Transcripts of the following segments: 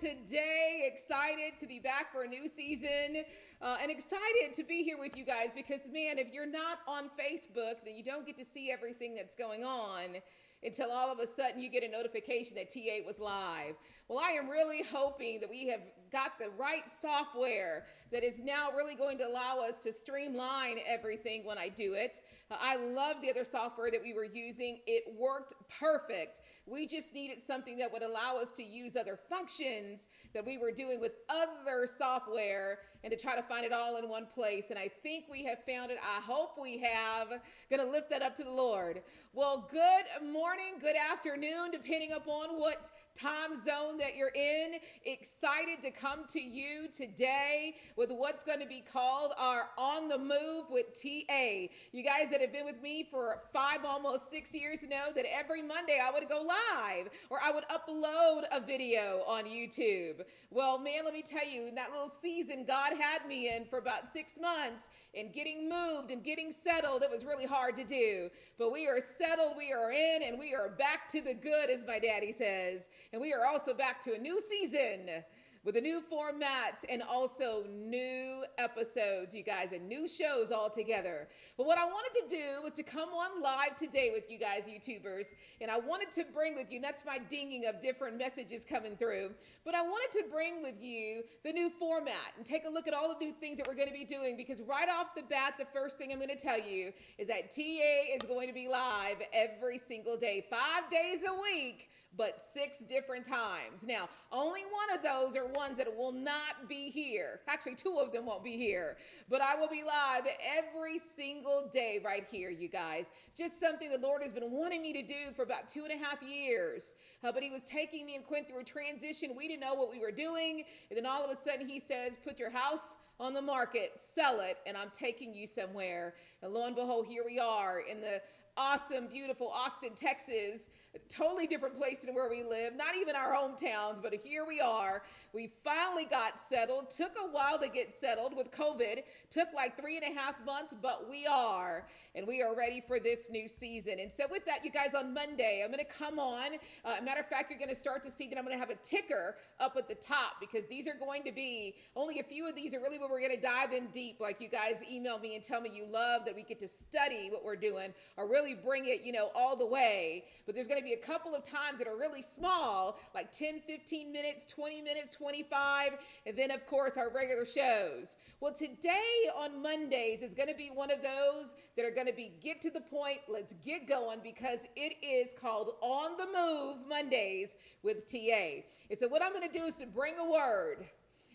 today. Excited to be back for a new season and excited to be here with you guys because, man, if you're not on Facebook, then you don't get to see everything that's going on until all of a sudden you get a notification that TA was live. Well, I am really hoping that we have got the right software that is now really going to allow us to streamline everything when I do it. I love the other software that we were using. It worked perfect. We just needed something that would allow us to use other functions that we were doing with other software and to try to find it all in one place. And I think we have found it. I hope we have. Going to lift that up to the Lord. Well, good morning, good afternoon, depending upon what time zone that you're in. Excited to come to you today with what's going to be called our On the Move with TA. You guys that have been with me for 5, almost 6 years know that every Monday I would go live or I would upload a video on YouTube. Well, man, let me tell you, in that little season God had me in for about 6 months and getting moved and getting settled, it was really hard to do. But we are settled, we are in, and we are back to the good, as my daddy says. And we are also back to a new season with a new format and also new episodes, you guys, and new shows all together. But what I wanted to do was to come on live today with you guys, YouTubers, and I wanted to bring with you, and that's my dinging of different messages coming through, but I wanted to bring with you the new format and take a look at all the new things that we're going to be doing, because right off the bat, the first thing I'm going to tell you is that TA is going to be live every single day, 5 days a week, but 6 different times. Now, only one of those are ones that will not be here. Actually, 2 of them won't be here, but I will be live every single day right here, you guys. Just something the Lord has been wanting me to do for about 2.5 years. But he was taking me and Quinn through a transition. We didn't know what we were doing. And then all of a sudden he says, put your house on the market, sell it, and I'm taking you somewhere. And lo and behold, here we are in the awesome, beautiful Austin, Texas. A totally different place than where we live, not even our hometowns, but here we are. We finally got settled. Took a while to get settled with COVID. Took like 3.5 months, but we are. And we are ready for this new season. And so with that, you guys, on Monday, I'm going to come on. Matter of fact, you're going to start to see that I'm going to have a ticker up at the top, because these are going to be, only a few of these are really where we're going to dive in deep. Like you guys email me and tell me you love that we get to study what we're doing or really bring it, all the way. But there's going to be a couple of times that are really small, like 10, 15 minutes, 20 minutes, 25, and then of course our regular shows. Well, today on Mondays is going to be one of those that are going to be get to the point, let's get going, because it is called On the Move Mondays with TA. And so what I'm going to do is to bring a word.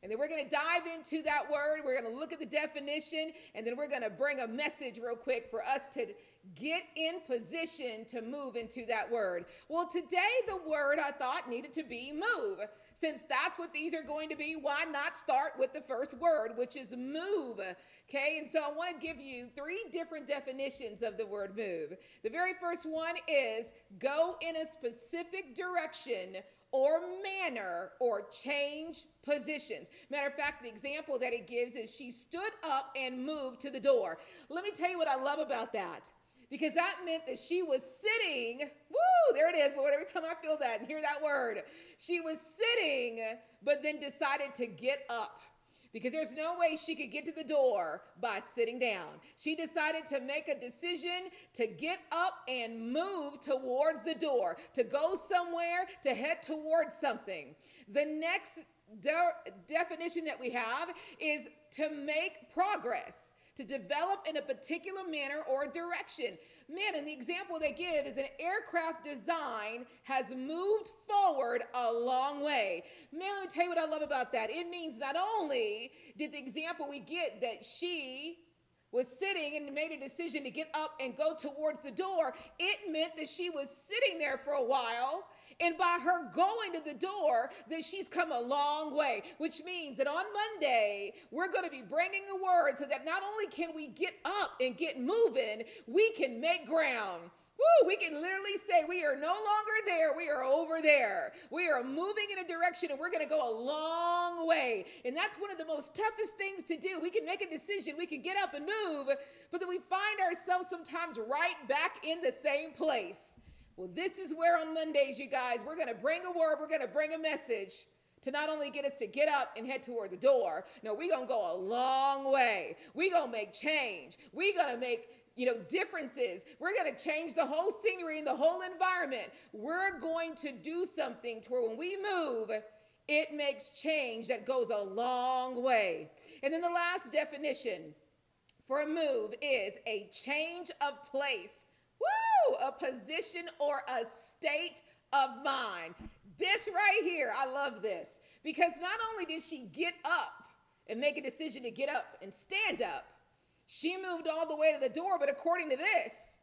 And then we're going to dive into that word. We're going to look at the definition, and then we're going to bring a message real quick for us to get in position to move into that word. Well, today the word I thought needed to be move. Since that's what these are going to be, why not start with the first word, which is move? Okay, and so I want to give you 3 different definitions of the word move. The very first one is go in a specific direction or manner or change positions. Matter of fact, the example that it gives is she stood up and moved to the door. Let me tell you what I love about that, because that meant that she was sitting, woo, there it is, Lord, every time I feel that and hear that word. She was sitting, but then decided to get up, because there's no way she could get to the door by sitting down. She decided to make a decision to get up and move towards the door, to go somewhere, to head towards something. The next definition that we have is to make progress, to develop in a particular manner or direction. Man, and the example they give is an aircraft design has moved forward a long way. Man, let me tell you what I love about that. It means not only did the example we get that she was sitting and made a decision to get up and go towards the door, it meant that she was sitting there for a while, and by her going to the door, that she's come a long way, which means that on Monday, we're going to be bringing a word so that not only can we get up and get moving, we can make ground. Woo, we can literally say we are no longer there, we are over there. We are moving in a direction and we're going to go a long way. And that's one of the most toughest things to do. We can make a decision, we can get up and move, but then we find ourselves sometimes right back in the same place. Well, this is where on Mondays, you guys, we're going to bring a word, we're going to bring a message to not only get us to get up and head toward the door. No, we're going to go a long way. We're going to make change. We're going to make differences. We're going to change the whole scenery and the whole environment. We're going to do something to where when we move, it makes change that goes a long way. And then the last definition for a move is a change of place. Woo! A position or a state of mind. This right here, I love this, because not only did she get up and make a decision to get up and stand up, she moved all the way to the door, but according to this,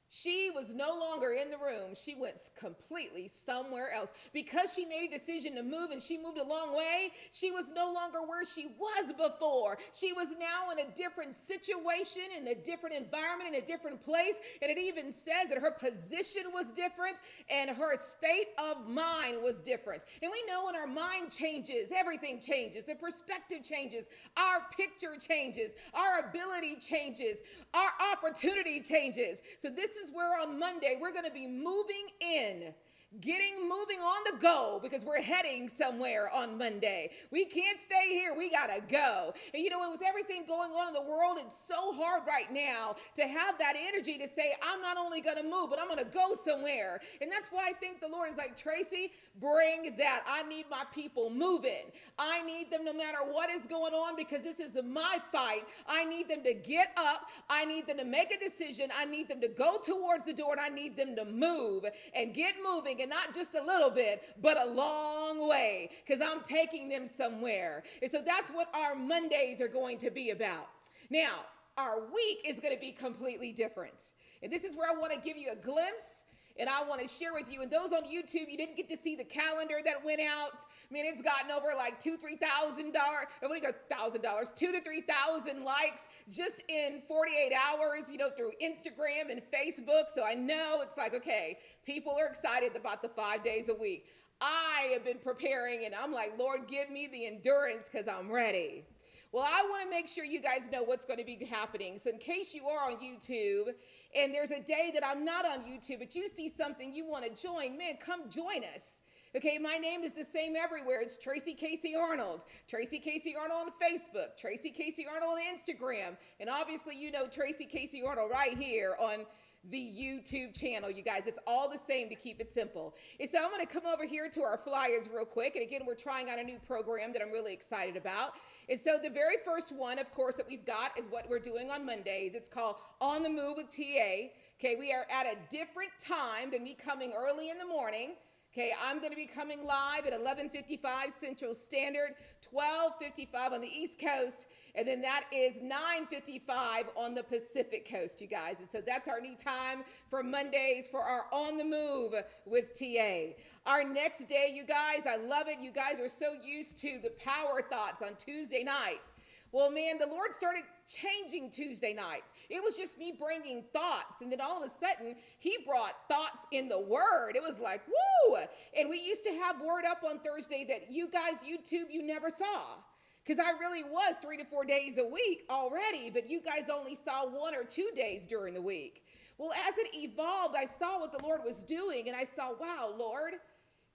she was no longer in the room. She went completely somewhere else. Because she made a decision to move and she moved a long way, she was no longer where she was before. She was now in a different situation, in a different environment, in a different place. And it even says that her position was different and her state of mind was different. And we know when our mind changes, everything changes. The perspective changes. Our picture changes. Our ability changes. Our opportunity changes. So this is where on Monday we're going to be moving in, moving on the go, because we're heading somewhere on Monday. We can't stay here. We got to go. And with everything going on in the world, it's so hard right now to have that energy to say, I'm not only going to move, but I'm going to go somewhere. And that's why I think the Lord is like, Tracy, bring that. I need my people moving. I need them no matter what is going on, because this is my fight. I need them to get up. I need them to make a decision. I need them to go towards the door, and I need them to move and get moving. And not just a little bit, but a long way, because I'm taking them somewhere. And so that's what our Mondays are going to be about. Now, our week is going to be completely different. And this is where I want to give you a glimpse, and I want to share with you. And those on YouTube, you didn't get to see the calendar that went out. I mean, it's gotten over like $2,000-$3,000. I want to go $1,000, 2,000 to 3,000 likes just in 48 hours, through Instagram and Facebook. So I know it's like, okay, people are excited about the 5 days a week. I have been preparing, and I'm like, Lord, give me the endurance, because I'm ready. Well, I want to make sure you guys know what's going to be happening. So in case you are on YouTube and there's a day that I'm not on YouTube, but you see something you want to join, man, come join us. Okay, my name is the same everywhere. It's Tracy Casey-Arnold. Tracy Casey-Arnold on Facebook. Tracy Casey-Arnold on Instagram. And obviously, Tracy Casey-Arnold right here on the YouTube channel, you guys. It's all the same to keep it simple. And so I'm going to come over here to our flyers real quick. And again, we're trying out a new program that I'm really excited about. And so the very first one, of course, that we've got is what we're doing on Mondays. It's called On the Move with TA. Okay, we are at a different time than me coming early in the morning. Okay, I'm going to be coming live at 11:55 Central Standard, 12:55 on the East Coast, and then that is 9:55 on the Pacific Coast, you guys. And so that's our new time for Mondays for our On the Move with TA. Our next day, you guys, I love it. You guys are so used to the Power Thoughts on Tuesday night. Well, man, the Lord started changing Tuesday nights. It was just me bringing thoughts. And then all of a sudden, he brought thoughts in the Word. It was like, woo! And we used to have Word up on Thursday that you guys, YouTube, you never saw. Because I really was 3 to 4 days a week already, but you guys only saw 1 or 2 days during the week. Well, as it evolved, I saw what the Lord was doing, and I saw, wow, Lord,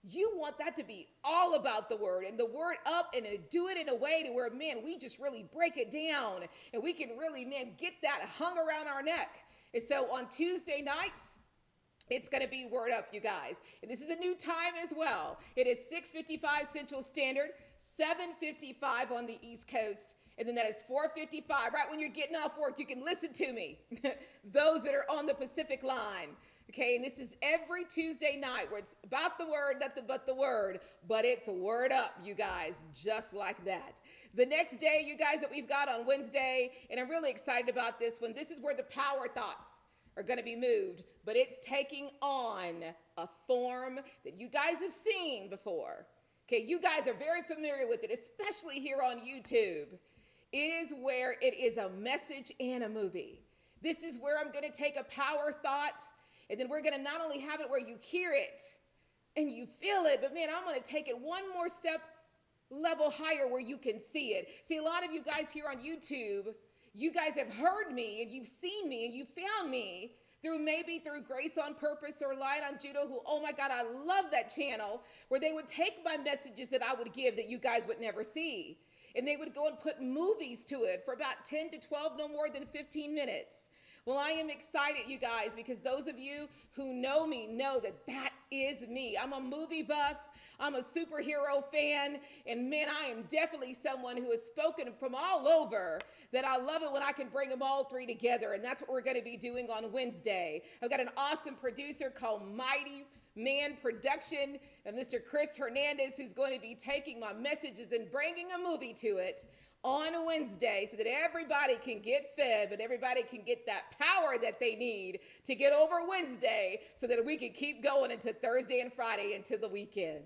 you want that to be all about the Word and the Word up, and do it in a way to where, man, we just really break it down and we can really, man, get that hung around our neck. And so on Tuesday nights, it's going to be Word Up, you guys. And this is a new time as well. It is 6:55 Central Standard, 7:55 on the East Coast, and then that is 4:55. Right when you're getting off work, you can listen to me. Those that are on the Pacific line. Okay, and this is every Tuesday night where it's about the Word, nothing but the Word, but it's Word Up, you guys, just like that. The next day, you guys, that we've got on Wednesday, and I'm really excited about this one, this is where the Power Thoughts are going to be moved, but it's taking on a form that you guys have seen before. Okay, you guys are very familiar with it, especially here on YouTube. It is where it is a message and a movie. This is where I'm going to take a power thought, and then we're going to not only have it where you hear it and you feel it, but man, I'm going to take it one more step level higher where you can see it. See, a lot of you guys here on YouTube, you guys have heard me and you've seen me and you found me through Grace on Purpose or Light on Judo, who, oh my God, I love that channel, where they would take my messages that I would give that you guys would never see, and they would go and put movies to it for about 10 to 12, no more than 15 minutes. Well, I am excited, you guys, because those of you who know me know that that is me. I'm a movie buff. I'm a superhero fan. And man, I am definitely someone who has spoken from all over that I love it when I can bring them all three together. And that's what we're going to be doing on Wednesday. I've got an awesome producer called Mighty Man Production, and Mr. Chris Hernandez, who's going to be taking my messages and bringing a movie to it on a Wednesday so that everybody can get fed, but everybody can get that power that they need to get over Wednesday so that we can keep going into Thursday and Friday into the weekend.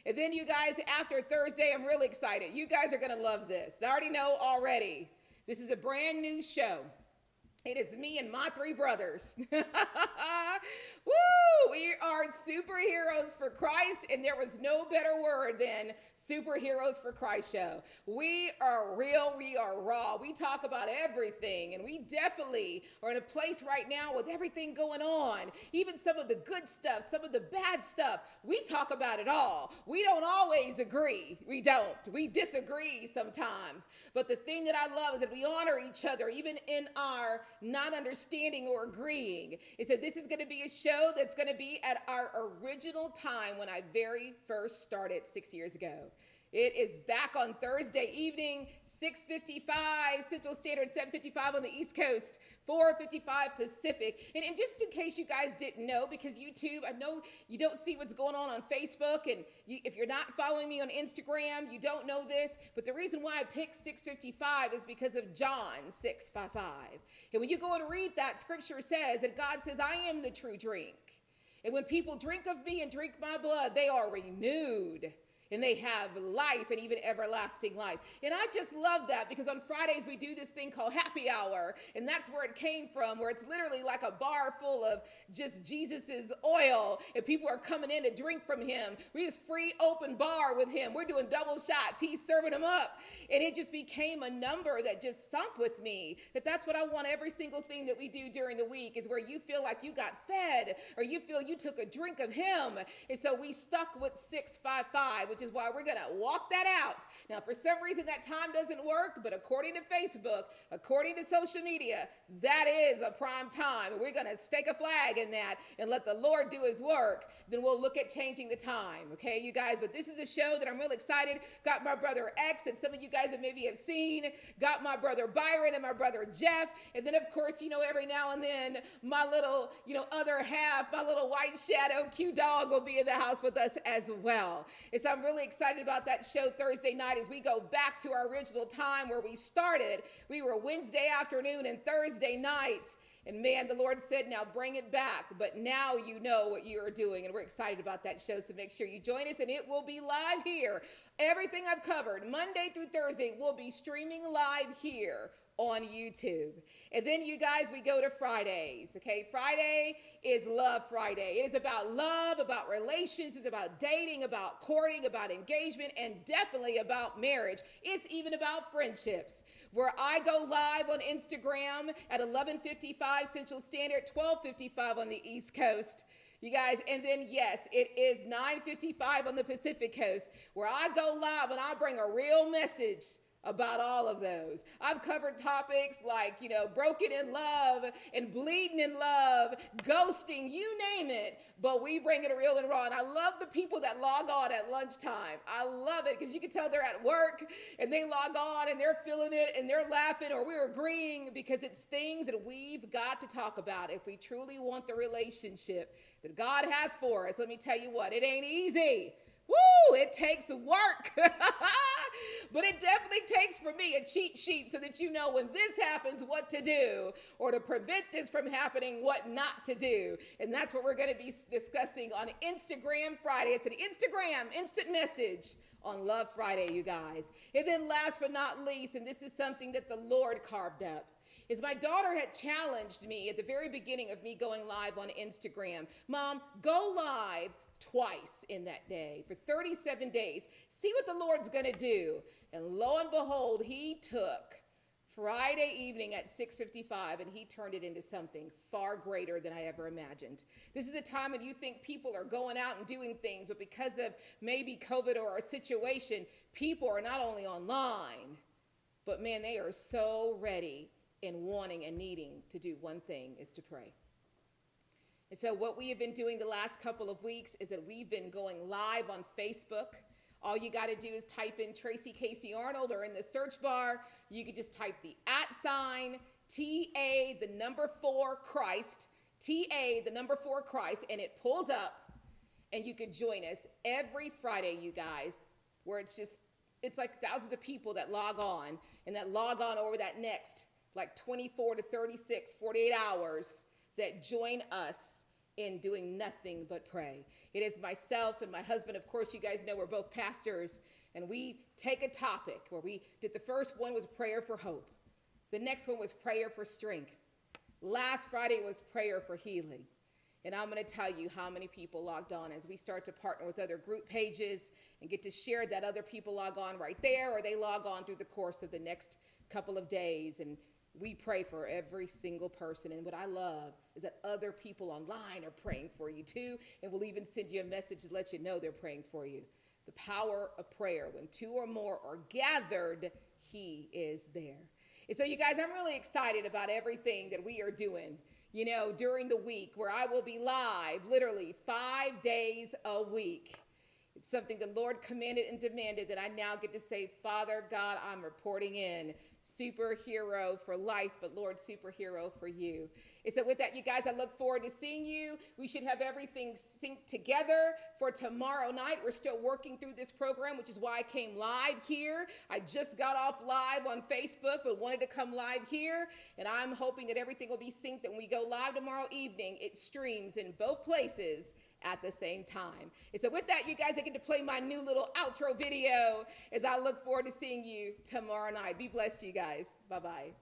And then you guys, after Thursday, I'm really excited. You guys are going to love this. I already know already. This is a brand new show. It is me and my three brothers. Woo! We are superheroes for Christ, and there was no better word than Superheroes for Christ show. We are real, we are raw. We talk about everything, and we definitely are in a place right now with everything going on. Even some of the good stuff, some of the bad stuff, we talk about it all. We don't always agree. We don't. We disagree sometimes. But the thing that I love is that we honor each other, even in our not understanding or agreeing. It said this is going to be a show that's going to be at our original time when I very first started 6 years ago. It is back on Thursday evening, 6:55 Central Standard, 7:55 on the East Coast, 4:55 Pacific. And just in case you guys didn't know, because YouTube, I know you don't see what's going on Facebook, and if you're not following me on Instagram, you don't know this, but the reason why I picked 6:55 is because of John 6:55. And when you go and read that, scripture says that God says, I am the true drink. And when people drink of me and drink my blood, they are renewed. And they have life and even everlasting life. And I just love that, because on Fridays we do this thing called happy hour. And that's where it came from, where it's literally like a bar full of just Jesus's oil. And people are coming in to drink from him. We just free open bar with him. We're doing double shots. He's serving them up. And it just became a number that just sunk with me. That's what I want every single thing that we do during the week, is where you feel like you got fed, or you feel you took a drink of him. And so we stuck with 6:55, which is why we're going to walk that out. Now, for some reason, that time doesn't work, but according to Facebook, according to social media, that is a prime time. We're going to stake a flag in that and let the Lord do his work. Then we'll look at changing the time. Okay, you guys? But this is a show that I'm really excited. Got my brother X, and some of you guys that maybe have seen. Got my brother Byron and my brother Jeff. And then, of course, every now and then, my little, other half, my little white shadow, Q Dog, will be in the house with us as well. And so I'm really excited about that show Thursday night as we go back to our original time where we started. We were Wednesday afternoon and Thursday night. And man, the Lord said, now bring it back. But now you know what you are doing. And we're excited about that show. So make sure you join us. And it will be live here. Everything I've covered, Monday through Thursday, will be streaming live here on YouTube. And then you guys, we go to Fridays. Okay, Friday is Love Friday. It is about love, about relations, it's about dating, about courting, about engagement, and definitely about marriage. It's even about friendships, where I go live on Instagram at 11:55 Central Standard, 12:55 on the East Coast. You guys, and then yes, it is 9:55 on the Pacific Coast, where I go live and I bring a real message about all of those. I've covered topics like, broken in love and bleeding in love, ghosting, you name it, but we bring it real and raw. And I love the people that log on at lunchtime. I love it, because you can tell they're at work and they log on and they're feeling it and they're laughing, or we're agreeing, because it's things that we've got to talk about if we truly want the relationship that God has for us. Let me tell you what, it ain't easy. Woo, it takes work. But it definitely takes, for me, a cheat sheet so that you know when this happens, what to do, or to prevent this from happening, what not to do. And that's what we're going to be discussing on Instagram Friday. It's an Instagram instant message on Love Friday, you guys. And then last but not least, and this is something that the Lord carved up, is my daughter had challenged me at the very beginning of me going live on Instagram. Mom, go live twice in that day for 37 days. See what the Lord's going to do. And lo and behold, he took Friday evening at 6:55, and he turned it into something far greater than I ever imagined. This is a time when you think people are going out and doing things, but because of maybe COVID or our situation, people are not only online, but man, they are so ready and wanting and needing to do one thing, is to pray. And so what we have been doing the last couple of weeks is that we've been going live on Facebook. All you got to do is type in Tracy Casey-Arnold, or in the search bar, you could just type the @ TA, the number 4 Christ, TA, the number 4 Christ, and it pulls up, and you could join us every Friday, you guys, where it's like thousands of people that log on, and that log on over that next like 24 to 36, 48 hours that join us in doing nothing but pray. It is myself and my husband, of course, you guys know we're both pastors, and we take a topic where we did, the first one was prayer for hope. The next one was prayer for strength. Last Friday was prayer for healing. And I'm going to tell you how many people logged on as we start to partner with other group pages and get to share that other people log on right there, or they log on through the course of the next couple of days. And we pray for every single person. And what I love is that other people online are praying for you too. And we'll even send you a message to let you know they're praying for you. The power of prayer. When 2 or more are gathered, he is there. And so you guys, I'm really excited about everything that we are doing, you know, during the week, where I will be live literally 5 days a week. It's something the Lord commanded and demanded that I now get to say, Father God, I'm reporting in. Superhero for life, but Lord, superhero for you. And so with that, you guys, I look forward to seeing you. We should have everything synced together for tomorrow night. We're still working through this program, which is why I came live here. I just got off live on Facebook, but wanted to come live here. And I'm hoping that everything will be synced. And when we go live tomorrow evening, it streams in both places at the same time. And so with that, you guys, I get to play my new little outro video as I look forward to seeing you tomorrow night. Be blessed, you guys. Bye-bye.